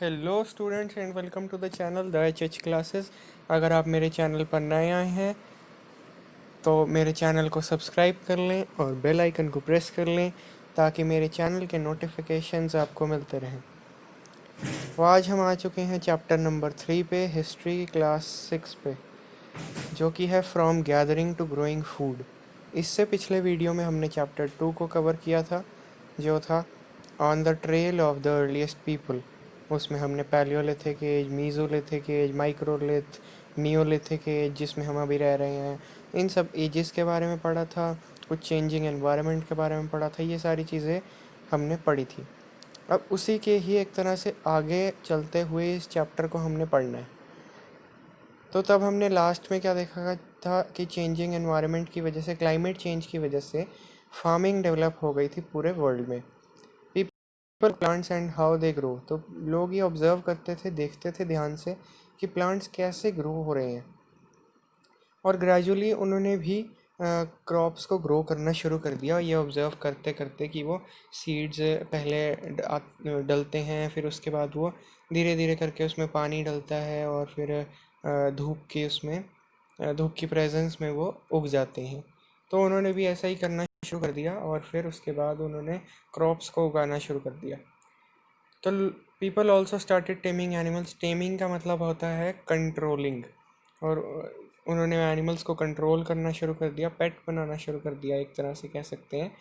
Hello students and welcome to the channel the H classes. अगर आप मेरे channel पर नए आए हैं तो मेरे चैनल को सब्सक्राइब कर लें और बेल आइकन को प्रेस कर लें ताकि मेरे चैनल के नोटिफिकेशंस आपको मिलते रहें। तो आज हम आ चुके हैं चैप्टर नंबर 3 पे, हिस्ट्री क्लास 6 पे, जो कि है from gathering to growing food. इससे पिछले वीडियो में हमने चैप्टर 2 को कवर किया था, जो था on the trail of the earliest people. उसमें हमने Palaeolithic age, Mesolithic age, microlith, Neolithic age जिसमें हम अभी रह रहे हैं, इन सब एजेस के बारे में पढ़ा था। कुछ चेंजिंग एनवायरनमेंट के बारे में पढ़ा था। ये सारी चीज़ें हमने पढ़ी थी। अब उसी के ही एक तरह से आगे चलते हुए इस चैप्टर को हमने पढ़ना है। तो तब हमने लास्ट में क्या देखा था कि चेंजिंग एनवायरनमेंट की वजह से, क्लाइमेट चेंज की वजह से फार्मिंग डेवलप हो गई थी पूरे वर्ल्ड में। People plants and how they grow. तो लोग ये ऑब्जर्व करते थे, देखते थे ध्यान से कि प्लांट्स कैसे ग्रो हो रहे हैं, और ग्रेजुअली उन्होंने भी क्रॉप्स को ग्रो करना शुरू कर दिया। ये ऑब्ज़र्व करते करते कि वो सीड्स पहले डलते हैं, फिर उसके बाद वो धीरे धीरे करके उसमें पानी डलता है, और फिर धूप की प्रेजेंस में वो उग जाते हैं। तो उन्होंने भी ऐसा ही करना शुरू कर दिया, और फिर उसके बाद उन्होंने क्रॉप्स को उगाना शुरू कर दिया। तो people also started taming animals. Taming का मतलब होता है कंट्रोलिंग, और उन्होंने एनिमल्स को कंट्रोल करना शुरू कर दिया, पेट बनाना शुरू कर दिया, एक तरह से कह सकते हैं।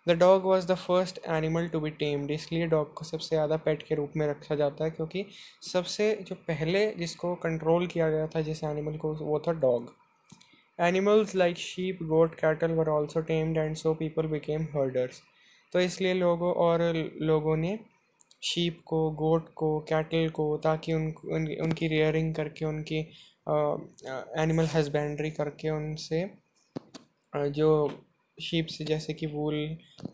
The dog was the first animal to be tamed. इसलिए डॉग को सबसे ज़्यादा पेट के रूप में रखा जाता है, क्योंकि सबसे जो पहले जिसको कंट्रोल किया गया था, जिस एनिमल को, वो था dog. Animals like sheep, goat, cattle were also tamed and so people became herders. तो इसलिए लोगों ने शीप को, गोट को, कैटल को, ताकि उनकी रेयरिंग करके, उनकी एनिमल हस्बेंड्री करके, उनसे जो शीप से जैसे कि वूल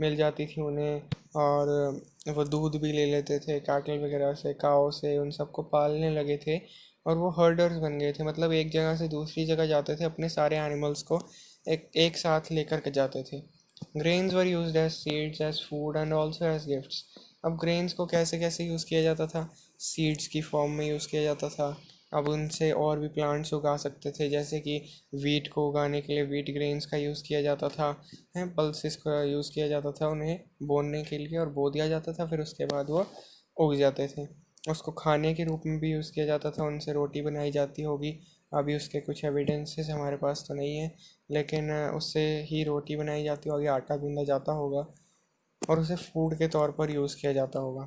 मिल जाती थी उन्हें, और वो दूध भी ले लेते थे कैटल वगैरह से, काओ से, उन सबको पालने लगे थे, और वो हर्डर्स बन गए थे। मतलब एक जगह से दूसरी जगह जाते थे, अपने सारे एनिमल्स को एक साथ लेकर के जाते थे। Grains were used as seeds, as food and also as gifts. अब ग्रेन्स को कैसे कैसे यूज़ किया जाता था? सीड्स की फॉर्म में यूज़ किया जाता था। अब उनसे और भी प्लांट्स उगा सकते थे, जैसे कि वीट को उगाने के लिए वीट ग्रेन्स का यूज़ किया जाता था, पल्सिस का यूज़ किया जाता था उन्हें बोने के लिए, और बो दिया जाता था, फिर उसके बाद वो उग जाते थे। उसको खाने के रूप में भी यूज़ किया जाता था, उनसे रोटी बनाई जाती होगी। अभी उसके कुछ एविडेंसेस हमारे पास तो नहीं है, लेकिन उससे ही रोटी बनाई जाती होगी, आटा गूंदा जाता होगा, और उसे फूड के तौर पर यूज़ किया जाता होगा।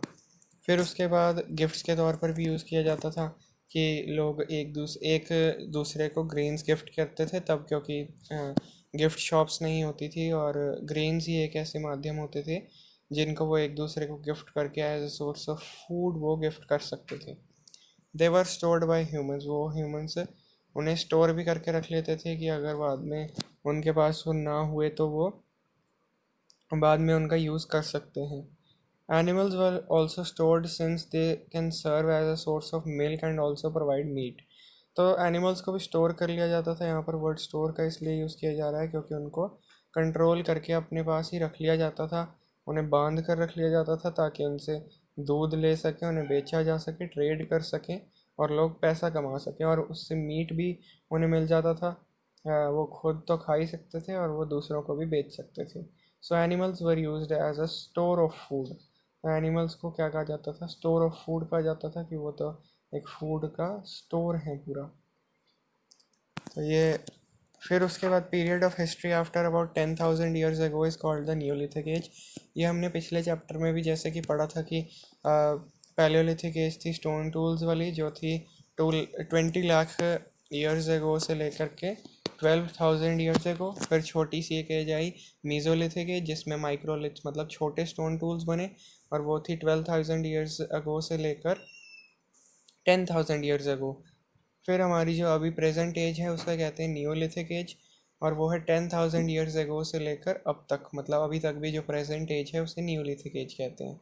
फिर उसके बाद गिफ्ट्स के तौर पर भी यूज़ किया जाता था, कि लोग एक दूसरे को ग्रेन्स गिफ्ट करते थे तब, क्योंकि गिफ्ट शॉप्स नहीं होती थी, और ग्रेन्स ही एक ऐसे माध्यम होते थे जिनको वो एक दूसरे को गिफ्ट करके as a source of food वो गिफ्ट कर सकते थे। They were stored by humans. वो ह्यूमंस उन्हें स्टोर भी करके रख लेते थे, कि अगर बाद में उनके पास वो ना हुए तो वो बाद में उनका यूज़ कर सकते हैं। Animals were also stored since they can serve as a source of milk and also provide meat. तो एनिमल्स को भी स्टोर कर लिया जाता था। यहाँ पर वर्ड स्टोर का इसलिए यूज़ किया जा रहा है क्योंकि उनको कंट्रोल करके अपने पास ही रख लिया जाता था, उन्हें बांध कर रख लिया जाता था, ताकि उनसे दूध ले सकें, उन्हें बेचा जा सके, ट्रेड कर सकें, और लोग पैसा कमा सकें, और उससे मीट भी उन्हें मिल जाता था। वो खुद तो खा ही सकते थे, और वो दूसरों को भी बेच सकते थे। So animals were used as a store of food. Animals को क्या कहा जाता था? स्टोर ऑफ फूड कहा जाता था, कि वो तो एक फूड का स्टोर है पूरा। तो ये फिर उसके बाद period of history after about 10,000 years ago is called the neolithic age. ये हमने पिछले चैप्टर में भी जैसे कि पढ़ा था, कि पैलियोलिथिक एज थी स्टोन टूल्स वाली, जो थी 20 लाख ईयर्स अगो से लेकर के 12,000 ईयर्स अगो। फिर छोटी सी एक एज आई मीजोलिथिक एज, जिसमें माइक्रोलिथ मतलब छोटे स्टोन टूल्स बने, और वो थी 12,000 ईयर्स अगो से लेकर 10,000 ईयर्स अगो। फिर हमारी जो अभी प्रेजेंट एज है उसका कहते हैं नियोलिथिक एज, और वो है 10,000 ईयर्स अगो से लेकर अब तक, मतलब अभी तक भी जो प्रेजेंट एज है उसे नियोलिथिक एज कहते हैं।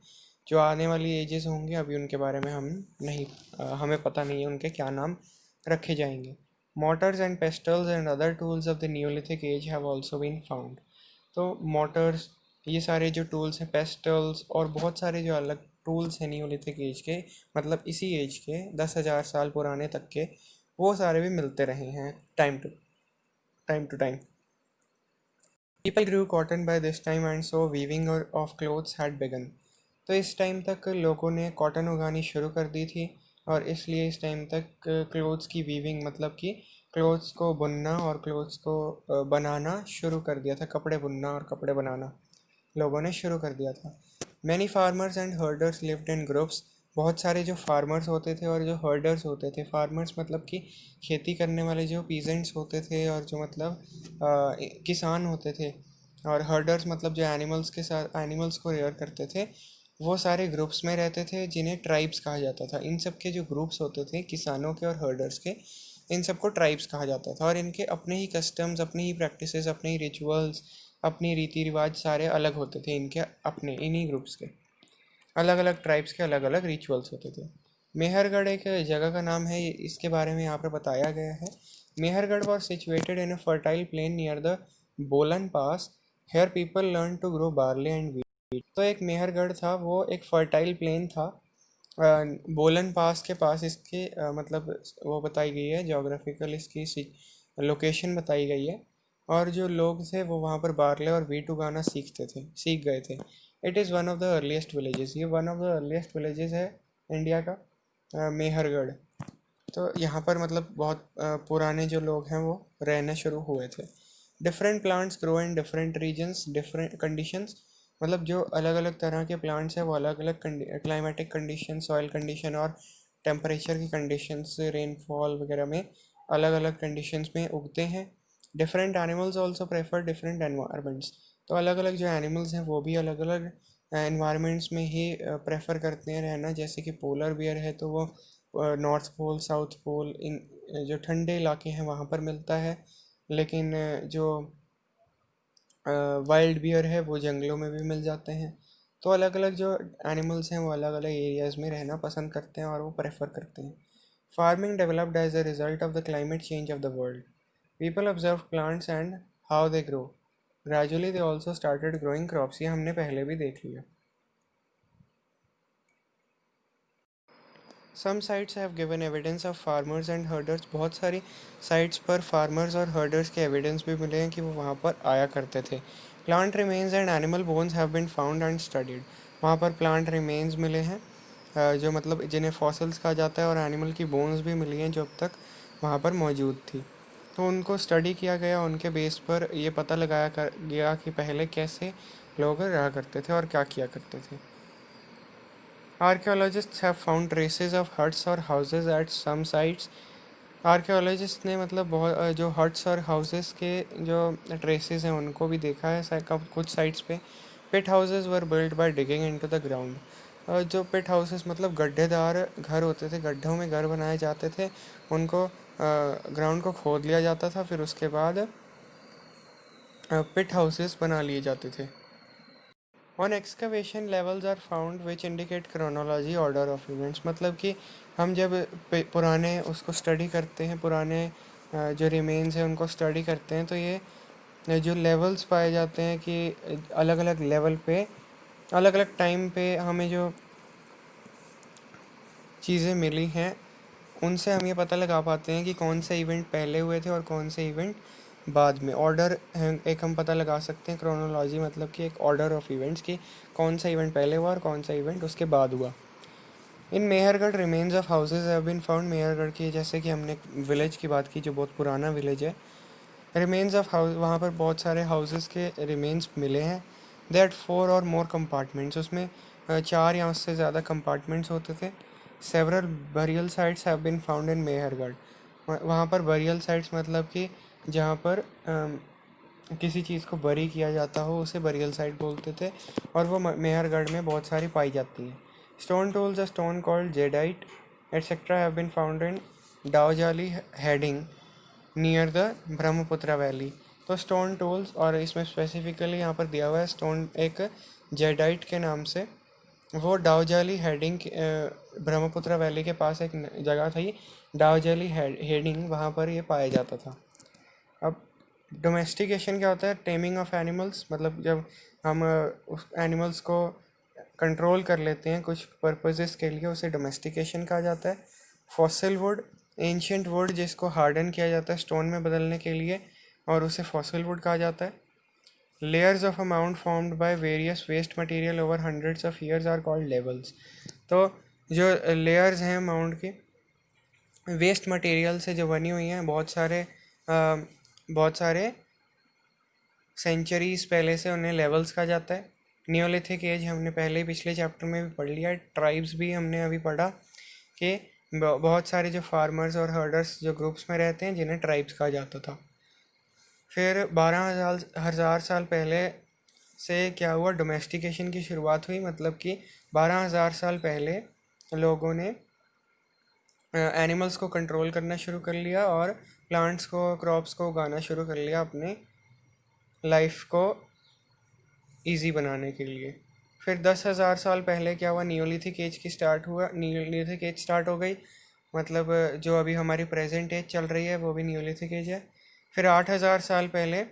जो आने वाली एजेस होंगी अभी उनके बारे में हमें पता नहीं है उनके क्या नाम रखे जाएंगे। Mortars and pestles and other tools of the neolithic age have also been found. तो मोटर्स, ये सारे जो टूल्स हैं, पेस्टल्स, और बहुत सारे जो अलग टूल्स हैं नियोलिथिक एज के, मतलब इसी एज के 10,000 साल पुराने तक के, वो सारे भी मिलते रहे हैं time to time. People grew cotton by this time and so weaving of clothes had begun. तो इस टाइम तक लोगों ने कॉटन उगानी शुरू कर दी थी और इसलिए इस टाइम तक क्लोथ्स की वीविंग मतलब कि क्लोथ्स को बुनना और क्लोथ्स को बनाना शुरू कर दिया था. कपड़े बुनना और कपड़े बनाना लोगों ने शुरू कर दिया था. Many farmers and herders lived in groups. बहुत सारे जो फार्मर्स होते थे और जो हर्डर्स होते थे, फार्मर्स मतलब कि खेती करने वाले जो पीजेंट्स होते थे और जो मतलब किसान होते थे, और हर्डर्स मतलब जो एनिमल्स के साथ एनिमल्स को रेयर करते थे, वो सारे ग्रुप्स में रहते थे जिन्हें ट्राइब्स कहा जाता था. इन सब के जो ग्रुप्स होते थे किसानों के और हर्डर्स के, इन सबको ट्राइब्स कहा जाता था. और इनके अपने ही कस्टम्स, अपनी ही प्रैक्टिसेस, अपने ही रिचुअल्स, अपनी रीति रिवाज सारे अलग होते थे. इनके अपने इन्हीं ग्रुप्स के अलग अलग ट्राइब्स के अलग अलग रिचुअल्स होते थे. मेहरगढ़ एक जगह का नाम है, इसके बारे में यहाँ पर बताया गया है. Mehrgarh was situated in a fertile plain near the Bolan pass. Here people learn to grow barley and wheat. तो एक मेहरगढ़ था, वो एक फर्टाइल प्लेन था बोलन पास के पास. इसके मतलब वो बताई गई है, जोग्राफिकल इसकी लोकेशन बताई गई है. और जो लोग थे वो वहाँ पर बार्ले और वीट उगाना सीख गए थे. It is one of the earliest villages. ये one of the earliest villages है इंडिया का, मेहरगढ़. तो यहाँ पर मतलब बहुत पुराने जो लोग हैं वो रहने शुरू हुए थे. Different plants grow in different regions different conditions. मतलब जो अलग अलग तरह के प्लांट्स हैं वो अलग अलग क्लाइमेटिक कंडीशन, सॉइल कंडीशन और टेम्परेचर की कंडीशंस, रेनफॉल वगैरह में अलग अलग कंडीशंस में उगते हैं. Different animals also prefer different environments. तो अलग अलग जो एनिमल्स हैं वो भी अलग अलग एनवायरमेंट्स में ही प्रेफर करते हैं रहना. जैसे कि पोलर बियर है तो वो नॉर्थ पोल, साउथ पोल, इन जो ठंडे इलाके हैं वहाँ पर मिलता है. लेकिन जो वाइल्ड बियर है वो जंगलों में भी मिल जाते हैं. तो अलग अलग जो एनिमल्स हैं वो अलग अलग एरियाज़ में रहना पसंद करते हैं और वो प्रेफर करते हैं. Farming developed as a result of the climate change of the world. People observe plants and how they grow. Gradually they also started growing crops. ये हमने पहले भी देख लिया. Some sites have given evidence of farmers and herders. बहुत सारी sites पर farmers और हर्डर्स के एविडेंस भी मिले हैं कि वो वहाँ पर आया करते थे. Plant remains and animal bones have been found and studied. वहाँ पर प्लांट रिमेन्स मिले हैं, जो मतलब जिन्हें फॉसिल्स कहा जाता है, और एनिमल की बोन्स भी मिली हैं जो अब तक वहाँ पर मौजूद थी. तो उनको स्टडी किया गया. उनके बेस पर ये पता लगाया गया कि पहले कैसे लोग रहा करते थे और क्या किया करते थे. Archaeologists have found traces of huts or houses at some sites. Archaeologist ने मतलब बहुत जो हट्स और हाउसेस के जो ट्रेसेस हैं उनको भी देखा है कुछ साइट्स पे. Pit houses were built by digging into the ground. जो पिट हाउसेस मतलब गड्ढेदार घर होते थे, गड्ढों में घर बनाए जाते थे. उनको ग्राउंड को खोद लिया जाता था, फिर उसके बाद पिट हाउसेस बना लिए जाते थे. On excavation levels are found which indicate chronology order of events. मतलब कि हम जब पुराने उसको स्टडी करते हैं, पुराने जो रिमेन्स हैं उनको स्टडी करते हैं, तो ये जो लेवल्स पाए जाते हैं कि अलग अलग लेवल पे अलग अलग टाइम पे हमें जो चीज़ें मिली हैं उनसे हम ये पता लगा पाते हैं कि कौन से इवेंट पहले हुए थे और कौन से इवेंट बाद में. ऑर्डर एक हम पता लगा सकते हैं. क्रोनोलॉजी मतलब कि एक ऑर्डर ऑफ इवेंट्स की कौन सा इवेंट पहले हुआ और कौन सा इवेंट उसके बाद हुआ. In Mehrgarh remains of houses have been found. Mehrgarh की जैसे कि हमने विलेज की बात की जो बहुत पुराना विलेज है. रिमेन्स ऑफ हाउस, वहाँ पर बहुत सारे हाउसेस के रिमेन्स मिले हैं. दे हैड 4 और मोर कंपार्टमेंट्स. उसमें 4 या उससे ज़्यादा कंपार्टमेंट्स होते थे. Several burial sites have been found in Mehrgarh. वहाँ पर बरियल साइट्स मतलब कि जहाँ पर किसी चीज़ को बरी किया जाता हो उसे बरियल साइट बोलते थे, और वो मेहरगढ़ में बहुत सारी पाई जाती हैं. Stone tools a stone called jadeite etcetera have been found in Daojali Hading near the Brahmaputra valley. तो स्टोन टूल्स, और इसमें स्पेसिफिकली यहाँ पर दिया हुआ है स्टोन एक जेडाइट के नाम से. वो डाओजाली हेडिंग ब्रह्मपुत्र वैली के पास एक जगह थी डाओजाली हेडिंग, वहाँ पर ये पाया जाता था. अब डोमेस्टिकेशन क्या होता है? Taming of animals. मतलब जब हम उस एनिमल्स को कंट्रोल कर लेते हैं कुछ पर्पसेस के लिए, उसे डोमेस्टिकेशन कहा जाता है। फॉसिल वुड, एंशियंट वुड जिसको हार्डन किया जाता है स्टोन में बदलने के लिए, और उसे फॉसिल वुड कहा जाता है। Layers of a mount formed by various waste material over hundreds of years are called levels. तो जो लेयर्स हैं माउंट की वेस्ट मटेरियल से जो बनी हुई हैं, बहुत सारे सेंचुरीज पहले से, उन्हें लेवल्स कहा जाता है। नियोलिथिक एज हमने पहले ही पिछले चैप्टर में भी पढ़ लिया है। ट्राइब्स भी हमने अभी पढ़ा कि बहुत सारे जो फार्मर्स और हर्डर्स जो ग्रुप्स में रहते हैं जिन्हें ट्राइब्स कहा जाता था। फिर 12,000 साल पहले से क्या हुआ, डोमेस्टिकेशन की शुरुआत हुई। मतलब कि 12,000 साल पहले लोगों ने एनिमल्स को कंट्रोल करना शुरू कर लिया और प्लांट्स को, क्रॉप्स को उगाना शुरू कर लिया अपने लाइफ को इजी बनाने के लिए। फिर 10,000 साल पहले क्या हुआ, neolithic age neolithic age start हो गई। मतलब जो अभी हमारी प्रेजेंट एज चल रही है वो भी नियोलिथिक एज है। फिर 8,000 साल पहले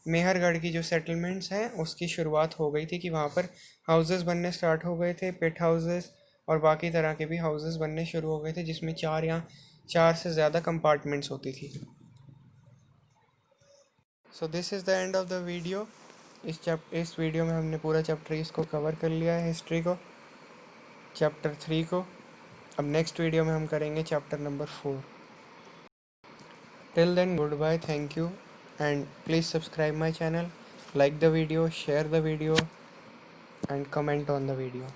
मेहरगढ़ की जो सेटलमेंट्स हैं उसकी शुरुआत हो गई थी कि वहाँ पर हाउसेस बनने स्टार्ट हो गए थे, पिट हाउसेस और बाकी तरह के भी हाउसेस बनने शुरू हो गए थे जिसमें 4 या 4 से ज़्यादा कंपार्टमेंट्स होती थी। So this is the end of the video. इस वीडियो में हमने पूरा चैप्टर इसको कवर कर लिया है, हिस्ट्री को, चैप्टर 3 को। अब नेक्स्ट वीडियो में हम करेंगे chapter number 4। Till then, good bye, thank you, and please subscribe my channel, like the video, share the video, and comment on the video.